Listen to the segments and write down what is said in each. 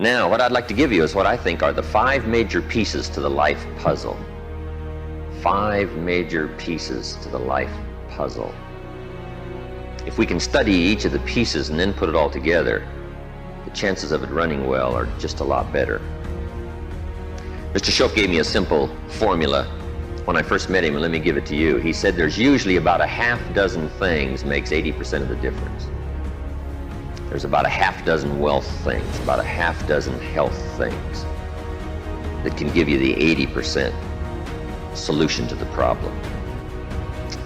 Now, what I'd like to give you is what I think are the 5 major pieces to the life puzzle. 5 major pieces to the life puzzle. If we can study each of the pieces and then put it all together, the chances of it running well are just a lot better. Mr. Shope gave me a simple formula when I first met him, and let me give it to you. He said there's usually about a half dozen things makes 80% of the difference. There's about a half dozen wealth things, about a half dozen health things that can give you the 80% solution to the problem.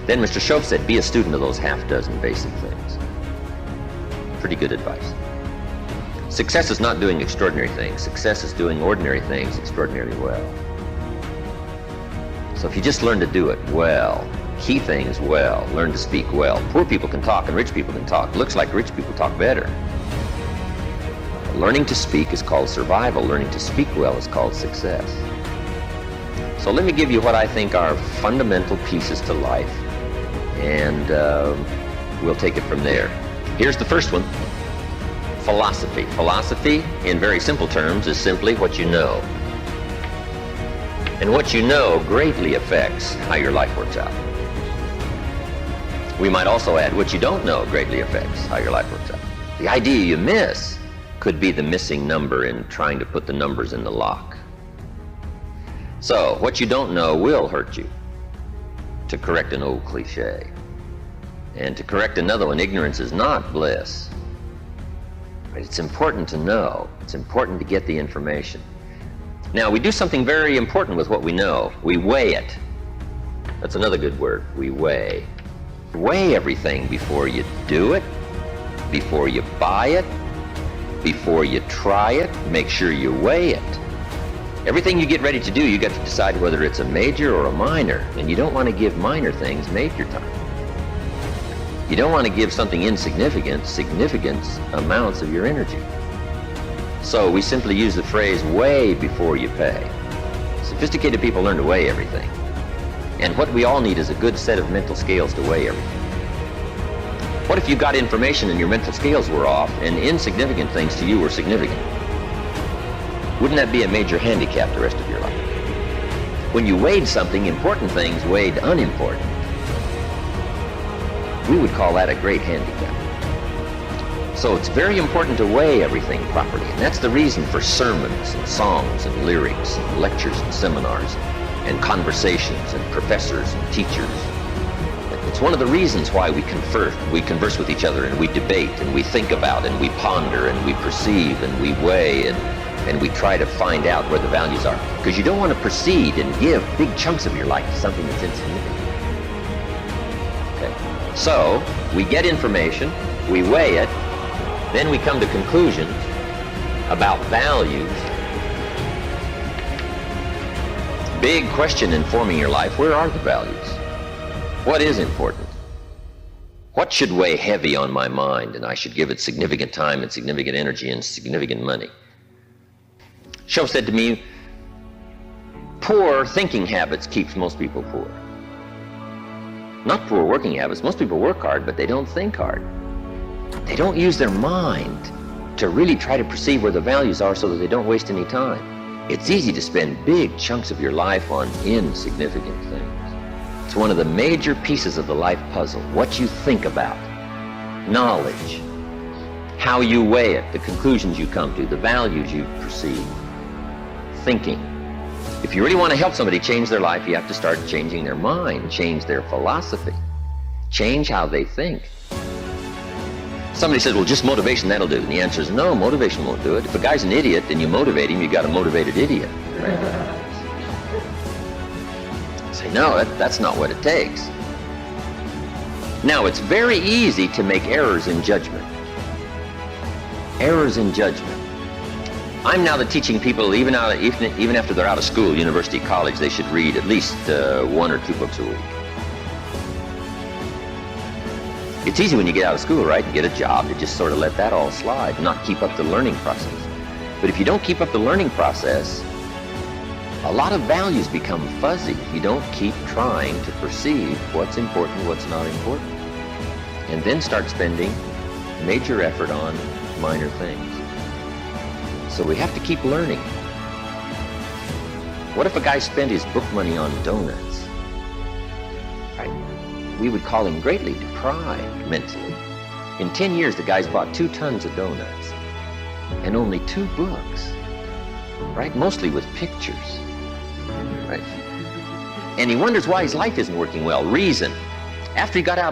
Then Mr. Shope said, be a student of those half dozen basic things. Pretty good advice. Success is not doing extraordinary things. Success is doing ordinary things extraordinarily well. So if you just learn to do it well, key things well, learn to speak well. Poor people can talk and rich people can talk. Looks like rich people talk better. Learning to speak is called survival. Learning to speak well is called success. So let me give you what I think are fundamental pieces to life, and we'll take it from there. Here's the first one. Philosophy. Philosophy, in very simple terms, is simply what you know. And what you know greatly affects how your life works out. We might also add, what you don't know greatly affects how your life works out. The idea you miss could be the missing number in trying to put the numbers in the lock. So, what you don't know will hurt you, to correct an old cliche. And to correct another one, ignorance is not bliss. It's important to know. It's important to get the information. Now, we do something very important with what we know. We weigh it. That's another good word. We weigh. Weigh everything before you do it, before you buy it, before you try it. Make sure you weigh it. Everything you get ready to do, you got to decide whether it's a major or a minor. And you don't want to give minor things major time. You don't want to give something insignificant significant amounts of your energy. So we simply use the phrase, weigh before you pay. Sophisticated people learn to weigh everything. And what we all need is a good set of mental scales to weigh everything. What if you got information and your mental scales were off and insignificant things to you were significant? Wouldn't that be a major handicap the rest of your life? When you weighed something, important things weighed unimportant. We would call that a great handicap. So it's very important to weigh everything properly, and that's the reason for sermons and songs and lyrics and lectures and seminars and conversations and professors and teachers. It's one of the reasons why we converse with each other, and we debate and we think about and we ponder and we perceive and we weigh and we try to find out where the values are. Because you don't want to proceed and give big chunks of your life to something that's insignificant. Okay. So we get information, we weigh it, then we come to conclusions about values. Big question in forming your life, where are the values? What is important? What should weigh heavy on my mind and I should give it significant time and significant energy and significant money? Shope said to me, poor thinking habits keeps most people poor. Not poor working habits. Most people work hard, but they don't think hard. They don't use their mind to really try to perceive where the values are so that they don't waste any time. It's easy to spend big chunks of your life on insignificant things. It's one of the major pieces of the life puzzle. What you think about, knowledge, how you weigh it, the conclusions you come to, the values you perceive, thinking. If you really want to help somebody change their life, you have to start changing their mind, change their philosophy, change how they think. Somebody says, well, just motivation, that'll do. And the answer is no, motivation won't do it. If a guy's an idiot and you motivate him, you got a motivated idiot. Right? Say, no, that's not what it takes. Now, it's very easy to make errors in judgment. Errors in judgment. I'm now teaching people, even after they're out of school, university, college, they should read at least 1 or 2 books a week. It's easy when you get out of school, right, and get a job to just sort of let that all slide, not keep up the learning process. But if you don't keep up the learning process, a lot of values become fuzzy if you don't keep trying to perceive what's important, what's not important, and then start spending major effort on minor things. So we have to keep learning. What if a guy spent his book money on donuts? Right? We would call him greatly deprived mentally. In 10 years, the guy's bought 2 tons of donuts and only 2 books, right? Mostly with pictures, right? And he wonders why his life isn't working well. Reason. After he got out